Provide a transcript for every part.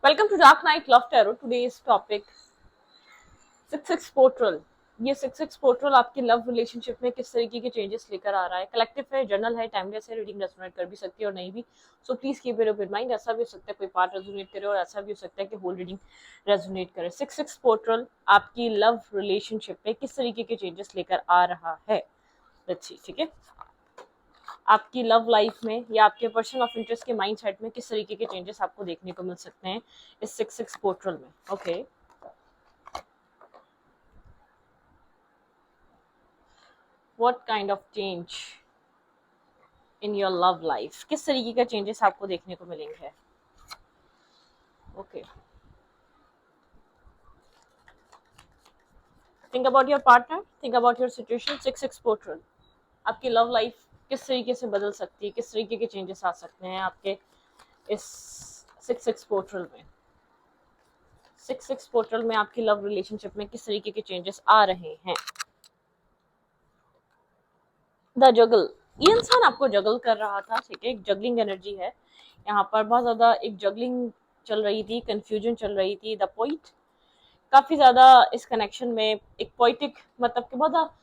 Welcome to Dark Knight Love Tarot. Today's topic 66 पोर्ट्रल। ये 66 पोर्ट्रल आपके love relationship में किस तरीके के चेंजेस लेकर आ रहा है। कलेक्टिव है, जर्नल है, टाइमलेस है, रीडिंग रेजोनेट कर भी सकती है और नहीं भी। So please keep it in mind. ऐसा भी हो सकता है कोई पार्ट रेजोनेट करे और ऐसा भी हो सकता है कि होल रीडिंग रेजोनेट करे। 66 पोर्ट्रल आपकी लव रिलेशनशिप में किस तरीके के चेंजेस लेकर आ रहा है। Let's see. ठीक है, आपकी लव लाइफ में या आपके पर्सन ऑफ इंटरेस्ट के माइंड सेट में किस तरीके के चेंजेस आपको देखने को मिल सकते हैं इस 66 पोर्ट्रल में। Okay, what kind of change in your love life, किस तरीके का चेंजेस आपको देखने को मिलेंगे। Okay, think about your partner, think about your situation. 66 पोर्ट्रल आपकी लव लाइफ किस तरीके से बदल सकती है, किस तरीके के चेंजेस आ सकते हैं आपके इस 66 पोर्ट्रल में। 66 पोर्ट्रल में आपकी लव रिलेशनशिप में किस तरीके के चेंजेस आ रहे हैं। द जगल, ये इंसान आपको जगल कर रहा था। ठीक है, एक जगलिंग एनर्जी है यहाँ पर। बहुत ज्यादा एक जगलिंग चल रही थी, कंफ्यूजन चल रही थी। द पॉइंट काफी ज्यादा इस कनेक्शन में एक पोइटिक मतलब कि बहुत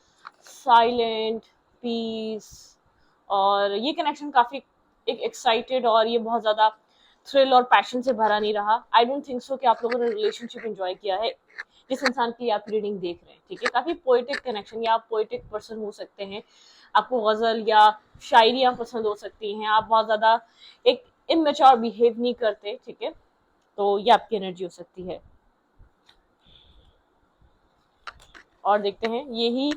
साइलेंट पीस, और ये कनेक्शन काफी एक एक्साइटेड और ये बहुत ज्यादा थ्रिल और पैशन से भरा नहीं रहा। आई डोंट थिंक सो कि आप लोगों ने रिलेशनशिप एंजॉय किया है जिस इंसान की आप रीडिंग देख रहे हैं। ठीक है, काफी पोइटिक कनेक्शन, या आप पोइटिक पर्सन हो सकते हैं, आपको गजल या शायरियाँ पसंद हो सकती हैं, आप बहुत ज्यादा एक इमेच्योर बिहेव नहीं करते। ठीक है, तो ये आपकी एनर्जी हो सकती है। और देखते हैं, यही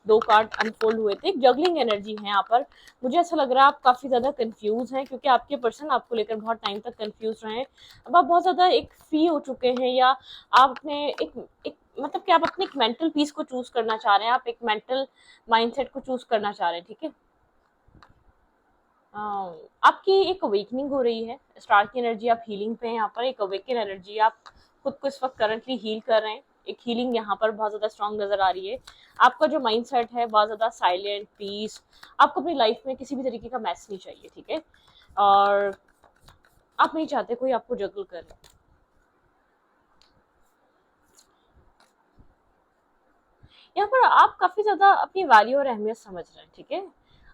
दो कार्ड अनफोल्ड हुए थे। एक जगलिंग एनर्जी है यहाँ पर। मुझे ऐसा लग रहा है आप काफी ज्यादा कंफ्यूज हैं, क्योंकि आपके पर्सन आपको लेकर बहुत टाइम तक कंफ्यूज रहे हैं। अब आप बहुत ज्यादा एक फ्री हो चुके हैं, या आप अपने एक मतलब कि आप अपने एक मेंटल पीस को चूज करना चाह रहे हैं, आप एक मेंटल माइंडसेट को चूज करना चाह रहे हैं। ठीक है, आपकी एक अवेकनिंग हो रही है। स्टार की एनर्जी, आप हीलिंग पे हैं यहाँ पर। एक अवेकन एनर्जी, आप खुद को इस वक्त करंटली हील कर रहे हैं। एक हीलिंग यहाँ पर बहुत ज्यादा स्ट्रांग नजर आ रही है। आपका जो माइंड सेट है बहुत ज्यादा साइलेंट पीस। आपको अपनी लाइफ में किसी भी तरीके का मैस नहीं चाहिए। ठीक है, और आप नहीं चाहते कोई आपको जगल करे। यहाँ पर आप काफी ज्यादा अपनी वैल्यू और अहमियत समझ रहे हैं। ठीक है,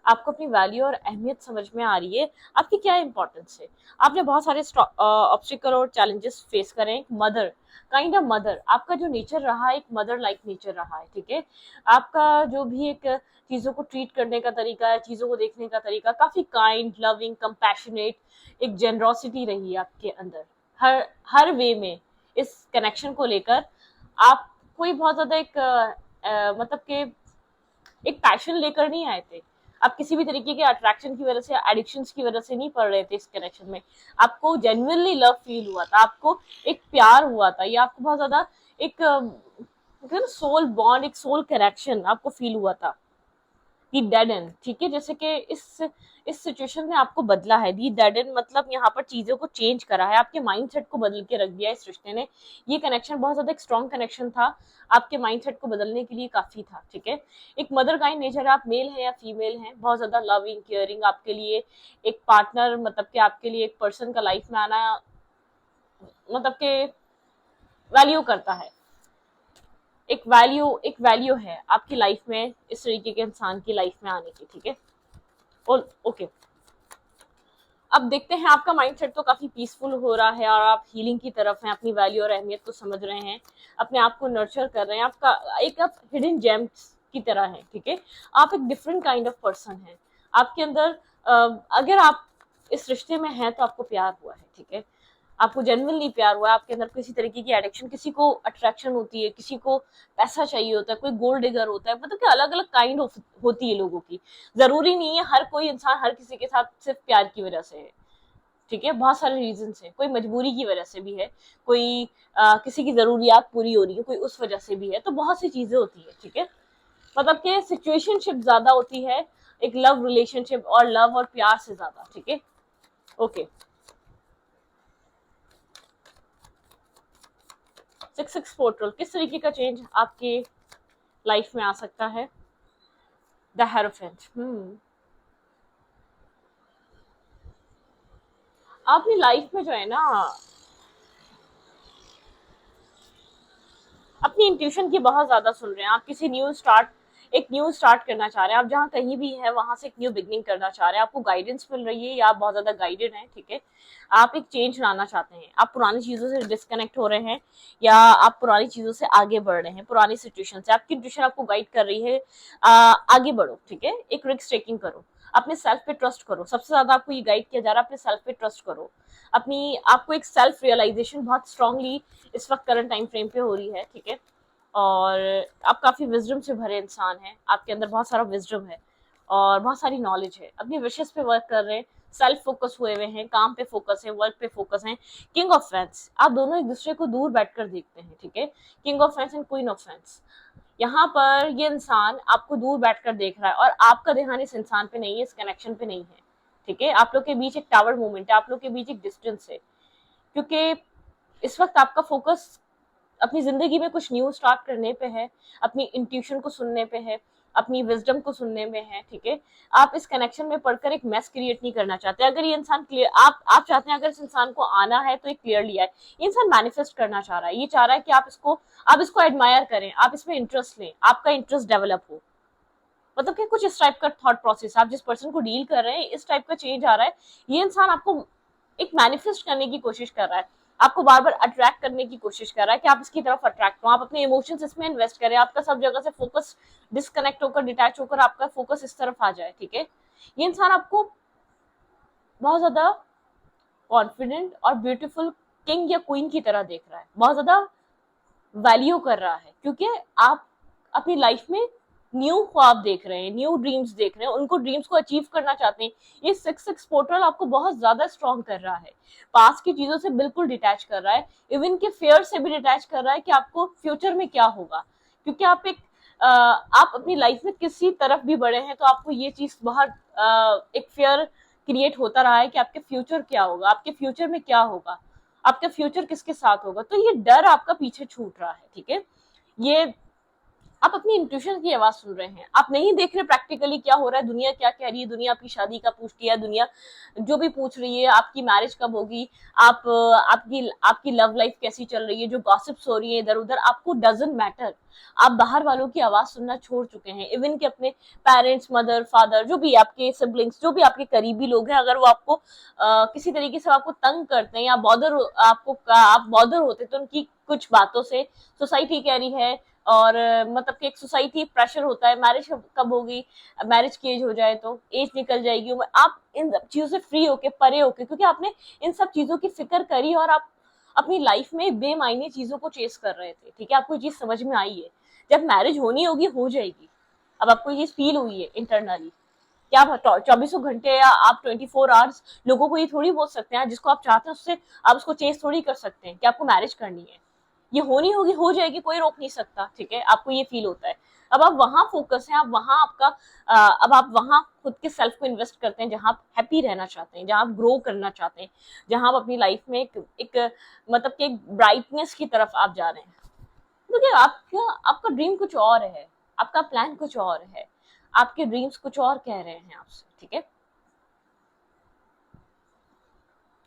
आपको अपनी वैल्यू और अहमियत समझ में आ रही है, आपकी क्या इंपॉर्टेंस है। आपने बहुत सारे ऑब्स्टिकल और चैलेंजेस फेस करे। एक मदर काइंड ऑफ मदर, आपका जो नेचर रहा है एक मदर लाइक नेचर रहा है। ठीक है, आपका जो भी एक चीजों को ट्रीट करने का तरीका है, चीजों को देखने का तरीका काफी काइंड, लविंग, कंपैशनेट, एक जेनरोसिटी रही है आपके अंदर हर हर वे में। इस कनेक्शन को लेकर आप कोई बहुत ज्यादा एक मतलब कि एक पैशन लेकर नहीं आए थे। आप किसी भी तरीके के अट्रैक्शन की वजह से, एडिक्शंस की वजह से नहीं पड़ रहे थे इस कनेक्शन में। आपको जेन्युइनली लव फील हुआ था, आपको एक प्यार हुआ था, या आपको बहुत ज्यादा एक सोल बॉन्ड, एक सोल कनेक्शन आपको फील हुआ था। दी डेड एंड, ठीक है, जैसे कि इस सिचुएशन में आपको बदला है। दी डेड एंड मतलब यहाँ पर चीजों को चेंज करा है, आपके माइंडसेट को बदल के रख दिया इस रिश्ते ने। ये कनेक्शन बहुत ज्यादा एक स्ट्रॉन्ग कनेक्शन था, आपके माइंडसेट को बदलने के लिए काफी था। ठीक है, एक मदर काइंड नेचर, आप मेल है या फीमेल है, बहुत ज्यादा लविंग केयरिंग आपके लिए एक पार्टनर, मतलब कि आपके लिए एक पर्सन का लाइफ में आना मतलब कि वैल्यू करता है। एक वैल्यू है आपकी लाइफ में इस तरीके के इंसान की लाइफ में आने की। ठीक है, और ओके, अब देखते हैं, आपका माइंडसेट तो काफी पीसफुल हो रहा है और आप हीलिंग की तरफ हैं, अपनी वैल्यू और अहमियत को समझ रहे हैं, अपने आप को नर्चर कर रहे हैं। आपका एक आप हिडन जेम्स की तरह है। ठीक है, आप एक डिफरेंट काइंड ऑफ पर्सन है। आपके अंदर अगर आप इस रिश्ते में हैं तो आपको प्यार हुआ है। ठीक है, आपको जेन्युइनली प्यार हुआ है, आपके अंदर किसी तरीके की एडिक्शन, किसी को अट्रैक्शन होती है, किसी को पैसा चाहिए होता है, कोई गोल्ड डिगर होता है, मतलब कि अलग अलग काइंड होती है लोगों की। जरूरी नहीं है हर कोई इंसान हर किसी के साथ सिर्फ प्यार की वजह से है। ठीक है, बहुत सारे रीजन है, कोई मजबूरी की वजह से भी है, कोई किसी की जरूरियात पूरी हो रही है, कोई उस वजह से भी है, तो बहुत सी चीजें होती है। ठीक है, मतलब कि सिचुएशनशिप ज्यादा होती है एक लव रिलेशनशिप और लव और प्यार से ज्यादा। ठीक है, ओके, 66 पोर्टल किस तरीके का चेंज आपके लाइफ में आ सकता है। द हेरोफेंट, आपकी लाइफ में जो है ना अपनी इंट्यूशन की बहुत ज्यादा सुन रहे हैं। आप किसी एक न्यू स्टार्ट करना चाह रहे हैं, आप जहाँ कहीं भी है वहां से एक न्यू बिगनिंग करना चाह रहे हैं, आपको गाइडेंस मिल रही है या आप बहुत ज्यादा गाइडेड हैं, ठीक है। आप एक चेंज लाना चाहते हैं, आप पुरानी चीजों से डिस्कनेक्ट हो रहे हैं या आप पुरानी चीजों से आगे बढ़ रहे हैं, पुरानी सिचुएशन से आपकी इंट्यूशन आपको गाइड कर रही है, आगे बढ़ो, ठीक है, एक रिस्क टेकिंग करो, अपने सेल्फ पे ट्रस्ट करो। सबसे ज्यादा आपको ये गाइड किया जा रहा है, अपने सेल्फ पे ट्रस्ट करो। अपनी आपको एक सेल्फ रियलाइजेशन बहुत स्ट्रांगली इस वक्त करंट टाइम फ्रेम पे हो रही है, ठीक है। और आप काफी विजडम से भरे इंसान हैं, आपके अंदर बहुत सारा विजडम है और बहुत सारी नॉलेज है, अपनी विशेष पे वर्क कर रहे हैं, सेल्फ फोकस हुए हुए हैं, काम पे फोकस है, वर्क पे फोकस है। किंग ऑफ फैंस, आप दोनों एक दूसरे को दूर बैठकर देखते हैं, ठीक है। King of fans and queen of fans, यहाँ पर ये इंसान आपको दूर बैठकर देख रहा है और आपका ध्यान इस इंसान पे नहीं है, इस कनेक्शन पे नहीं है, ठीक है। आप लोग के बीच एक टावर मूवमेंट है, आप लोग के बीच एक डिस्टेंस है, क्योंकि इस वक्त आपका फोकस अपनी जिंदगी में कुछ न्यू स्टार्ट करने पे है, अपनी इंट्यूशन को सुनने पे है, अपनी विजडम को सुनने में है, ठीक है। आप इस कनेक्शन में पढ़कर एक मैस क्रिएट नहीं करना चाहते। अगर ये इंसान क्लियर आप चाहते हैं अगर इस इंसान को आना है तो एक क्लियरली आए। ये इंसान मैनिफेस्ट करना चाह रहा है, ये चाह रहा है कि आप इसको एडमायर करें, आप इसमें इंटरेस्ट लें, आपका इंटरेस्ट डेवलप हो। मतलब कि कुछ इस टाइप का थॉट प्रोसेस, आप जिस पर्सन को डील कर रहे हैं इस टाइप का चेंज आ रहा है। ये इंसान आपको एक मैनिफेस्ट करने की कोशिश कर रहा है, आपको बार बार अट्रैक्ट करने की कोशिश कर रहा है कि आप इसकी तरफ अट्रैक्ट हो, आप अपने इमोशंस इसमें इन्वेस्ट करें, आपका सब जगह से फोकस डिस्कनेक्ट होकर, डिटैच होकर आपका फोकस इस तरफ आ जाए, ठीक है। ये इंसान आपको बहुत ज्यादा कॉन्फिडेंट और ब्यूटीफुल किंग या क्वीन की तरह देख रहा है, बहुत ज्यादा वैल्यू कर रहा है, क्योंकि आप अपनी लाइफ में न्यू ख्वाब देख रहे हैं, न्यू ड्रीम्स देख रहे हैं, उनको ड्रीम्स को अचीव करना चाहते हैं। ये 6-6 पोर्टल आपको बहुत ज्यादा स्ट्रॉन्ग कर रहा है, पास्ट की चीजों से बिल्कुल डिटैच कर रहा है, इवन के फेयर से भी डिटैच कर रहा है कि आपको फ्यूचर में क्या होगा। क्योंकि आप अपनी लाइफ में किसी तरफ भी बढ़े हैं तो आपको ये चीज बहुत एक फेयर क्रिएट होता रहा है कि आपके फ्यूचर क्या होगा, आपके फ्यूचर में क्या होगा, आपका फ्यूचर किसके साथ होगा। तो ये डर आपका पीछे छूट रहा है, ठीक है। ये आप अपनी इंट्यूशन की आवाज सुन रहे हैं, आप नहीं देख रहे प्रैक्टिकली क्या हो रहा है, दुनिया क्या कह रही है, दुनिया आपकी शादी का पूछती है, दुनिया जो भी पूछ रही है, आपकी मैरिज कब होगी, आपकी लव लाइफ कैसी चल रही है, जो गॉसिप्स हो रही है इधर उधर, आपको डजंट मैटर। आप बाहर वालों की आवाज सुनना छोड़ चुके हैं। इवन के अपने पेरेंट्स, मदर, फादर, जो भी आपके सिबलिंग्स, जो भी आपके करीबी लोग हैं, अगर वो आपको किसी तरीके से आपको तंग करते हैं या आप बॉदर होते तो उनकी कुछ बातों से, सोसाइटी कह रही है और मतलब कि एक सोसाइटी प्रेशर होता है, मैरिज कब होगी, मैरिज की एज हो जाए तो एज निकल जाएगी, आप इन सब चीजों से फ्री होके, परे होके, क्योंकि आपने इन सब चीजों की फिक्र करी और आप अपनी लाइफ में बेमायने चीजों को चेस कर रहे थे, ठीक है। आपको ये चीज समझ में आई है, जब मैरिज होनी होगी हो जाएगी। अब आपको ये फील हुई है इंटरनली, क्या आप 24 घंटे या आप 24 आवर्स लोगों को ये थोड़ी बोल सकते हैं, जिसको आप चाहते हैं उससे आप उसको चेस थोड़ी कर सकते हैं कि आपको मैरिज करनी है, ये होनी होगी हो जाएगी, कोई रोक नहीं सकता, ठीक है। आपको ये फील होता है, अब आप वहां फोकस है, आप वहां अब आप वहां खुद के सेल्फ को इन्वेस्ट करते हैं, जहां आप हैप्पी रहना चाहते हैं, जहां आप ग्रो करना चाहते हैं, जहां आप अपनी लाइफ में एक मतलब कि एक ब्राइटनेस की तरफ आप जा रहे हैं। क्योंकि आपका ड्रीम कुछ और है, आपका प्लान कुछ और है, आपके ड्रीम्स कुछ और कह रहे हैं आपसे, ठीक है।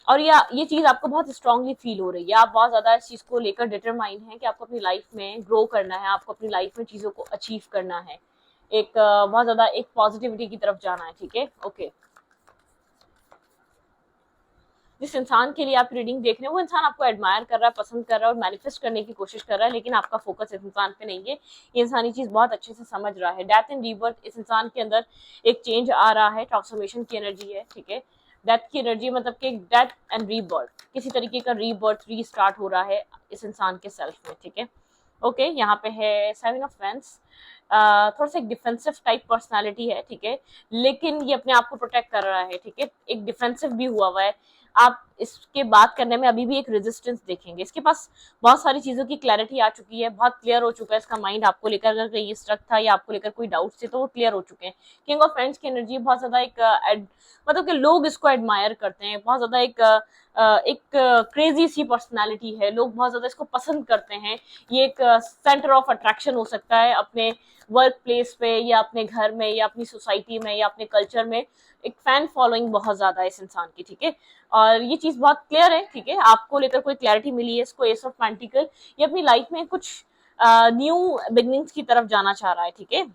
और ये चीज आपको बहुत स्ट्रांगली फील हो रही है, आप बहुत ज्यादा इस चीज को लेकर डिटरमाइन है कि आपको अपनी लाइफ में ग्रो करना है, आपको अपनी लाइफ में चीजों को अचीव करना है, एक बहुत ज्यादा एक पॉजिटिविटी की तरफ जाना है, ठीक है। ओके, जिस इंसान के लिए आप रीडिंग देख रहे हैं वो इंसान आपको एडमायर कर रहा है, पसंद कर रहा है और मैनिफेस्ट करने की कोशिश कर रहा है, लेकिन आपका फोकस इस इंसान पे नहीं है। ये इंसान ये चीज बहुत अच्छे से समझ रहा है। डेथ एंड रीबर्थ, इस इंसान के अंदर एक चेंज आ रहा है, ट्रांसफॉर्मेशन की एनर्जी है, ठीक है। डेथ की एनर्जी मतलब कि डेथ एंड रीबर्थ, किसी तरीके का रीबर्थ, रीस्टार्ट हो रहा है इस इंसान के सेल्फ में, ठीक है। ओके, यहाँ पे है 7 ऑफ वेंस। थोड़ा सा एक डिफेंसिव टाइप पर्सनालिटी है, ठीक है, लेकिन ये अपने आप को प्रोटेक्ट कर रहा है, ठीक है, एक डिफेंसिव भी हुआ है। आप इसके बात करने में अभी भी एक रेजिस्टेंस देखेंगे। इसके पास बहुत सारी चीजों की क्लैरिटी आ चुकी है, बहुत क्लियर हो चुका है इसका माइंड आपको लेकर, अगर कहीं स्ट्रक था या आपको लेकर कोई डाउट थे तो वो क्लियर हो चुके हैं। किंग ऑफ फ्रेंड्स की एनर्जी बहुत ज्यादा मतलब कि लोग इसको एडमायर करते हैं, बहुत ज्यादा एक क्रेजी सी पर्सनालिटी है, लोग बहुत ज्यादा इसको पसंद करते हैं। ये एक सेंटर ऑफ अट्रैक्शन हो सकता है अपने वर्क प्लेस पे या अपने घर में या अपनी सोसाइटी में या अपने कल्चर में। एक फैन फॉलोइंग बहुत ज्यादा है इस इंसान की, ठीक है। और ये चीज बहुत क्लियर है, ठीक है, आपको लेकर कोई क्लैरिटी मिली है इसको, एस ऑफ पेंटिकल। ये अपनी लाइफ में कुछ न्यू बिगनिंग्स की तरफ जाना चाह रहा है, ठीक है,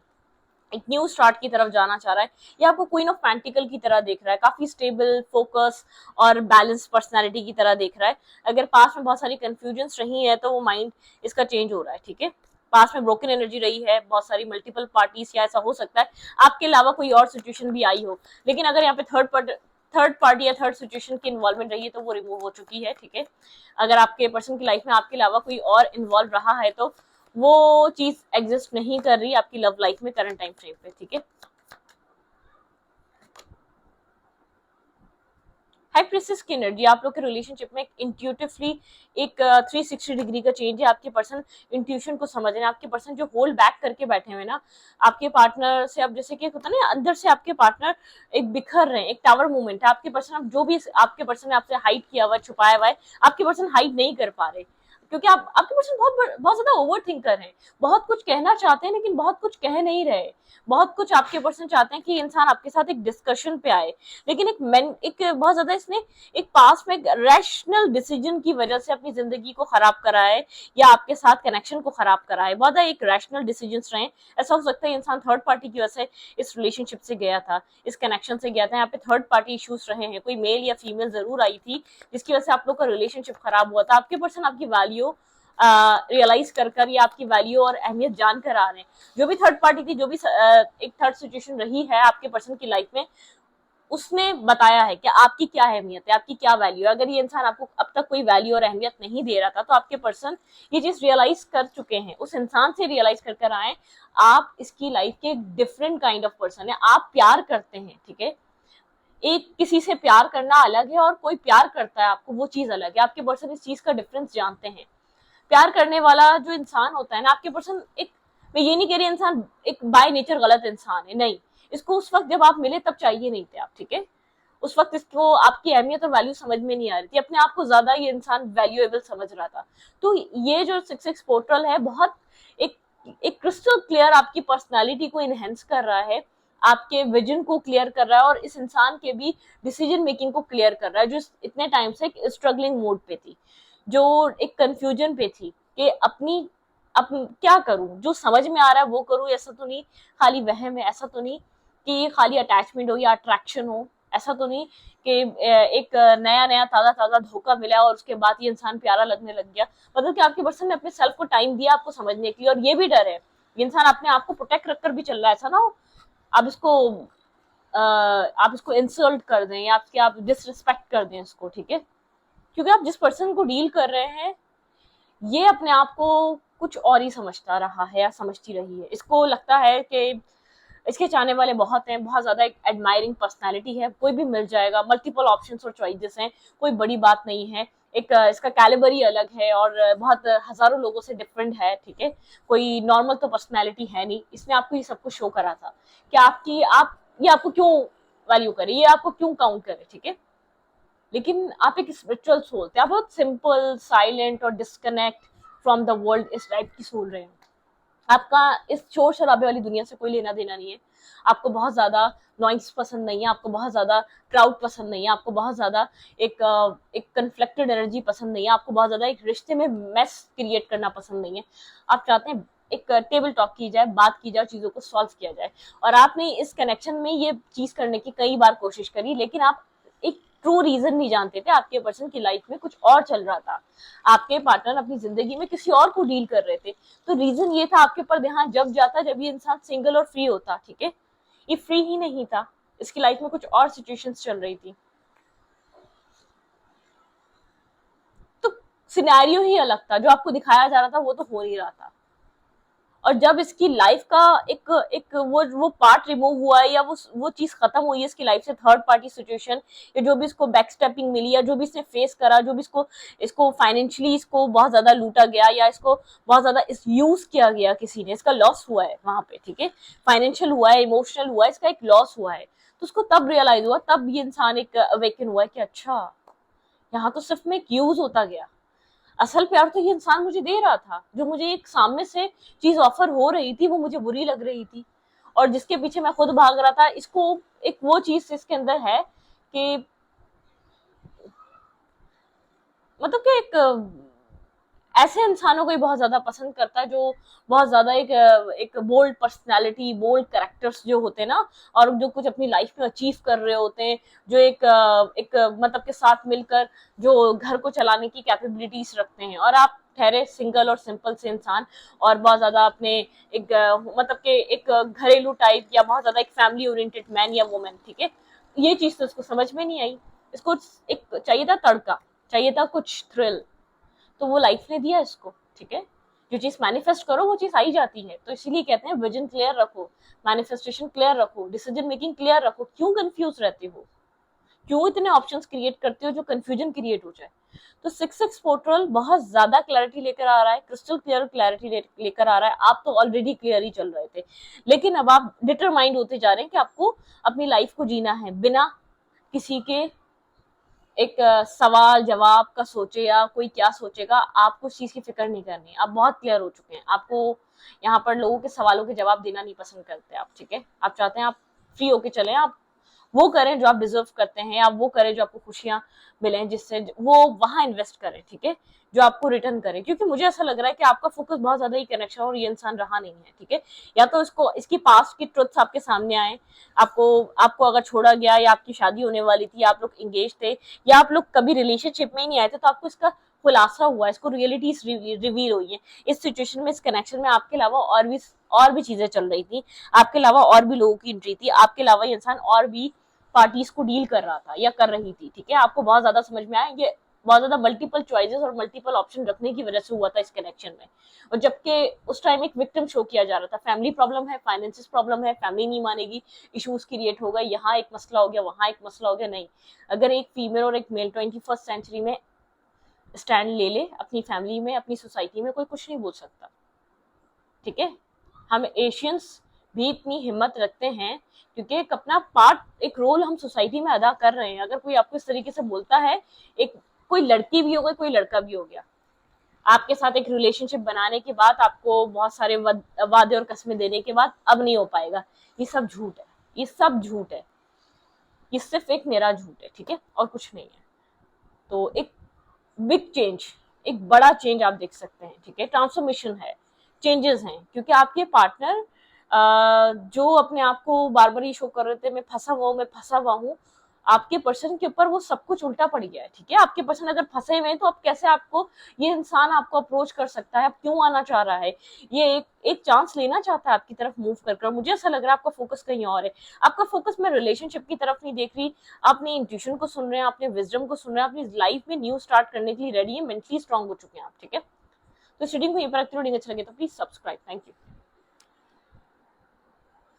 एक न्यू स्टार्ट की तरफ जाना चाह रहा है, या आपको क्वीन ऑफ पेंटिकल की तरह देख रहा है, काफी स्टेबल, फोकस और बैलेंस पर्सनालिटी की तरह देख रहा है। अगर पास में बहुत सारी कंफ्यूजन्स रही है तो वो माइंड इसका चेंज हो रहा है, ठीक है। पास में ब्रोकन एनर्जी रही है, बहुत सारी मल्टीपल पार्टीज, या ऐसा हो सकता है आपके अलावा कोई और सिचुएशन भी आई हो, लेकिन अगर यहाँ पे थर्ड पार्टी या थर्ड सिचुएशन की इन्वॉल्वमेंट रही है तो वो रिमूव हो चुकी है, ठीक है। अगर आपके पर्सन की लाइफ में आपके अलावा कोई और इन्वॉल्व रहा है तो वो चीज एग्जिस्ट नहीं कर रही आपकी लव लाइफ में करंट टाइम फ्रेम पे, ठीक है। हाई प्रिंसेस की एनर्जी आप लोग के रिलेशनशिप में इंट्यूटिवली एक 360 डिग्री का चेंज है। आपके पर्सन इंट्यूशन को समझ रहे हैं, आपके पर्सन जो होल्ड बैक करके बैठे हुए ना आपके पार्टनर से, अब जैसे कि होता है ना अंदर से आपके पार्टनर एक बिखर रहे हैं, एक टावर मूवमेंट है। आपके पर्सन, अब जो भी आपके पर्सन ने आपसे हाइड किया हुआ है, छुपाया हुआ है, आपके पर्सन हाइड नहीं कर पा रहे, क्योंकि आपके पर्सन बहुत ज्यादा ओवर थिंकर हैं, बहुत कुछ कहना चाहते हैं लेकिन बहुत कुछ कह नहीं रहे। बहुत कुछ आपके पर्सन चाहते हैं कि इंसान आपके साथ एक डिस्कशन पे आए, लेकिन एक बहुत ज्यादा इसने एक पास में रैशनल डिसीजन की वजह से अपनी जिंदगी को खराब करा है, या आपके साथ कनेक्शन को खराब करा है। बहुत एक रैशनल डिसीजन रहे, ऐसा हो सकता है इंसान थर्ड पार्टी की वजह से इस रिलेशनशिप से गया था, इस कनेक्शन से गया था। यहाँ पे थर्ड पार्टी इश्यूज रहे हैं, कोई मेल या फीमेल जरूर आई थी जिसकी वजह से आप लोग का रिलेशनशिप खराब हुआ था। आपके पर्सन आपकी वैल्यू रियलाइज कर या आपकी वैल्यू और अहमियत जानकर आ रहे हैं। जो भी थर्ड पार्टी थी, जो भी एक थर्ड सिचुएशन रही है आपके पर्सन की लाइफ में, उसने बताया है कि आपकी क्या अहमियत है, आपकी क्या वैल्यू है। अगर ये इंसान आपको अब तक कोई वैल्यू और अहमियत नहीं दे रहा था तो आपके पर्सन ये चीज रियलाइज कर चुके हैं, उस इंसान से रियलाइज कर आए आप इसकी लाइफ के एक डिफरेंट काइंड ऑफ पर्सन है। आप प्यार करते हैं, ठीक है, एक किसी से प्यार करना अलग है और कोई प्यार करता है आपको, वो चीज अलग है। आपके पर्सन इस चीज का डिफरेंस जानते हैं। प्यार करने वाला जो इंसान होता है ना आपके पर्सन, एक, मैं ये नहीं कह रही इंसान एक बाय नेचर गलत इंसान है, नहीं, इसको उस वक्त जब आप मिले तब चाहिए नहीं थे आप, ठीक है। उस वक्त इसको आपकी अहमियत और वैल्यू समझ में नहीं आ रही थी, अपने आप को ज्यादा ये इंसान वैल्यूएबल समझ रहा था। तो ये जो 6 पोर्टल है बहुत एक एक क्रिस्टल क्लियर आपकी पर्सनालिटी को इनहेंस कर रहा है, आपके विजन को क्लियर कर रहा है, और इस इंसान के भी डिसीजन मेकिंग को क्लियर कर रहा है, जो इतने टाइम से स्ट्रगलिंग मोड पे थी, जो एक कंफ्यूजन पे थी कि अपनी क्या करूं, जो समझ में आ रहा है वो करूं, ऐसा तो नहीं खाली वहम है, ऐसा तो नहीं कि खाली अटैचमेंट हो या अट्रैक्शन हो, ऐसा तो नहीं कि एक नया नया ताजा ताजा धोखा मिला और उसके बाद ये इंसान प्यारा लगने लग गया। मतलब कि आपके पर्सन ने अपने सेल्फ को टाइम दिया आपको समझने के लिए, और ये भी डर है ये इंसान अपने आप को प्रोटेक्ट रखकर भी चल रहा है, ऐसा ना हो आप इसको इंसल्ट कर दें या आप डिसरिस्पेक्ट कर दें इसको, ठीक है। क्योंकि आप जिस पर्सन को डील कर रहे हैं ये अपने आप को कुछ और ही समझता रहा है या समझती रही है। इसको लगता है कि इसके चाहने वाले बहुत हैं, बहुत ज्यादा एक एडमायरिंग पर्सनालिटी है, कोई भी मिल जाएगा, मल्टीपल ऑप्शंस और चॉइसेस हैं, कोई बड़ी बात नहीं है। एक इसका कैलिबर ही अलग है और बहुत हजारों लोगों से डिफरेंट है, ठीक है। कोई नॉर्मल तो पर्सनालिटी है नहीं, इसने आपको ये सब कुछ शो करा था कि आप ये आपको क्यों वैल्यू करे, ये आपको क्यों काउंट करे, ठीक है। लेकिन आप एक स्पिरिचुअल सोल थे, आप बहुत सिंपल, साइलेंट और डिस्कनेक्ट फ्रॉम द वर्ल्ड इस टाइप की सोल रहे हैं। आपका इस शोर शराबे वाली दुनिया से कोई लेना देना नहीं है। आपको बहुत ज्यादा नॉइस पसंद नहीं है, आपको बहुत ज्यादा क्राउड पसंद नहीं है, आपको बहुत ज्यादा एक कन्फ्लिक्टेड एनर्जी पसंद नहीं है, आपको बहुत ज्यादा एक रिश्ते में मेस क्रिएट करना पसंद नहीं है। आप चाहते हैं एक टेबल टॉक की जाए, बात की जाए, चीजों को सॉल्व किया जाए। और आपने इस कनेक्शन में ये चीज करने की कई बार कोशिश करी, लेकिन आप एक ट्रू रीजन नहीं जानते थे, आपके पर्सन की लाइफ में कुछ और चल रहा था, आपके पार्टनर अपनी जिंदगी में किसी और को डील कर रहे थे। तो रीजन ये था आपके ऊपर ध्यान जब जाता जब ये इंसान सिंगल और फ्री होता, ठीक है। ये फ्री ही नहीं था, इसकी लाइफ में कुछ और सिचुएशंस चल रही थी, तो सिनेरियो ही अलग था, जो आपको दिखाया जा रहा था वो तो हो नहीं रहा था। और जब इसकी लाइफ का एक एक वो पार्ट रिमूव हुआ है या वो चीज खत्म हुई है इसकी लाइफ से, थर्ड पार्टी सिचुएशन, या जो भी इसको बैक स्टेपिंग मिली, या जो भी इसने फेस करा, जो भी इसको फाइनेंशियली इसको बहुत ज्यादा लूटा गया, या इसको बहुत ज्यादा इस यूज किया गया किसी ने, इसका लॉस हुआ है वहां पे, ठीक है। फाइनेंशियल हुआ है, इमोशनल हुआ है, इसका एक लॉस हुआ है। तो उसको तब रियलाइज हुआ, तब ये इंसान एक अवेकन हुआ है कि अच्छा, यहाँ तो सिर्फ मैं एक यूज होता गया, असल प्यार तो ये इंसान मुझे दे रहा था, जो मुझे एक सामने से चीज ऑफर हो रही थी वो मुझे बुरी लग रही थी, और जिसके पीछे मैं खुद भाग रहा था, इसको एक वो चीज इसके अंदर है कि मतलब कि एक ऐसे इंसानों को ही बहुत ज्यादा पसंद करता है जो बहुत ज्यादा एक बोल्ड पर्सनालिटी, बोल्ड कैरेक्टर्स जो होते हैं ना, और जो कुछ अपनी लाइफ में अचीव कर रहे होते हैं, जो एक मतलब के साथ मिलकर जो घर को चलाने की कैपेबिलिटीज रखते हैं। और आप ठहरे सिंगल और सिंपल से इंसान, और बहुत ज्यादा अपने एक मतलब के एक घरेलू टाइप, या बहुत ज्यादा एक फैमिली ओरिएंटेड मैन या वुमेन, ठीक है। ये चीज तो इसको समझ में नहीं आई। इसको एक चाहिए था तड़का, चाहिए था कुछ थ्रिल, तो वो लाइफ ने दिया इसको, ठीक है। जो चीज मैनिफेस्ट करो वो चीज आई जाती है। तो इसीलिए कहते हैं विजन क्लियर रखो, मैनिफेस्टेशन क्लियर रखो, डिसीजन मेकिंग क्लियर रखो। क्यों कंफ्यूज रहते हो, क्यों इतने ऑप्शंस क्रिएट करते हो जो कंफ्यूजन क्रिएट हो जाए। तो 6 पोर्टल बहुत ज्यादा क्लैरिटी लेकर आ रहा है, क्रिस्टल क्लियर क्लैरिटी लेकर आ रहा है। आप तो ऑलरेडी क्लियर ही चल रहे थे, लेकिन अब आप डिटरमाइंड होते जा रहे हैं कि आपको अपनी लाइफ को जीना है बिना किसी के एक सवाल जवाब का सोचे या कोई क्या सोचेगा। आपको उस चीज की फिक्र नहीं करनी, आप बहुत क्लियर हो चुके हैं। आपको यहाँ पर लोगों के सवालों के जवाब देना नहीं पसंद करते आप, ठीक है। आप चाहते हैं आप फ्री होके चलें, आप वो करें जो आप डिजर्व करते हैं, आप वो करें जो आपको खुशियां मिले, जिससे वो वहां इन्वेस्ट करें, ठीक है, जो आपको रिटर्न करे। क्योंकि मुझे ऐसा लग रहा है कि आपका फोकस बहुत ज्यादा ही कनेक्शन और ये इंसान रहा नहीं है, ठीक है। या तो इसको इसकी पास्ट की ट्रुथ्स आपके सामने आए, आपको आपको अगर छोड़ा गया, या आपकी शादी होने वाली थी, आप लोग इंगेज थे, या आप लोग कभी रिलेशनशिप में ही नहीं आए थे, तो आपको इसका खुलासा हुआ, इसको रियलिटीज रिवील हुई है। इस सिचुएशन में, इस कनेक्शन में आपके अलावा और भी चीजें चल रही थी, आपके अलावा और भी लोगों की एंट्री थी, आपके अलावा ये इंसान और भी पार्टीज को डील कर रहा था या कर रही थी, ठीक है। आपको बहुत ज्यादा समझ में आया, ये बहुत ज्यादा मल्टीपल चॉइसेस और मल्टीपल ऑप्शन रखने की वजह से हुआ था इस कनेक्शन में। और जबकि उस टाइम एक विक्टिम शो किया जा रहा था, फैमिली प्रॉब्लम है, फाइनेंसिस प्रॉब्लम है, फैमिली नहीं मानेगी, इश्यूज क्रिएट हो गए, यहाँ एक मसला हो गया, वहां एक मसला हो गया। नहीं, अगर एक फीमेल और एक मेल 21st सेंचुरी में स्टैंड ले ले अपनी फैमिली में, अपनी सोसाइटी में, कोई कुछ नहीं बोल सकता, ठीक है। हम एशियंस भी इतनी हिम्मत रखते हैं क्योंकि एक अपना पार्ट, एक रोल हम सोसाइटी में अदा कर रहे हैं। अगर कोई आपको इस तरीके से बोलता है, एक कोई लड़की भी हो गई, कोई लड़का भी हो गया, आपके साथ एक रिलेशनशिप बनाने के बाद, आपको बहुत सारे वादे और कसमें देने के बाद अब नहीं हो पाएगा, ये सब झूठ है, ये सब झूठ है, ये सिर्फ एक मेरा झूठ है, ठीक है, और कुछ नहीं है। तो एक बिग चेंज, एक बड़ा चेंज आप देख सकते हैं, ठीक है। ट्रांसफॉर्मेशन है, चेंजेस हैं, क्योंकि आपके पार्टनर जो अपने आप को बार बार ये शो कर रहे थे, मैं फंसा हुआ हूँ, मैं फंसा हुआ हूँ, आपके पर्सन के ऊपर वो सब कुछ उल्टा पड़ गया है, ठीक है। आपके पर्सन अगर फंसे हुए हैं तो अब कैसे आपको ये इंसान आपको अप्रोच कर सकता है, अब क्यों आना चाह रहा है, ये एक चांस लेना चाहता है आपकी तरफ मूव कर। मुझे ऐसा लग रहा है आपका फोकस कहीं और है। आपका फोकस मैं रिलेशनशिप की तरफ नहीं देख रही, आप अपनी इंट्यूशन को सुन रहे हैं, अपने विजडम को सुन रहे हैं, अपनी लाइफ में न्यू स्टार्ट करने के लिए रेडी है, मेंटली स्ट्रांग हो चुके हैं आप, ठीक है। तो स्टूडिंग को ये पर अच्छा लगे तो प्लीज सब्सक्राइब। Thank you.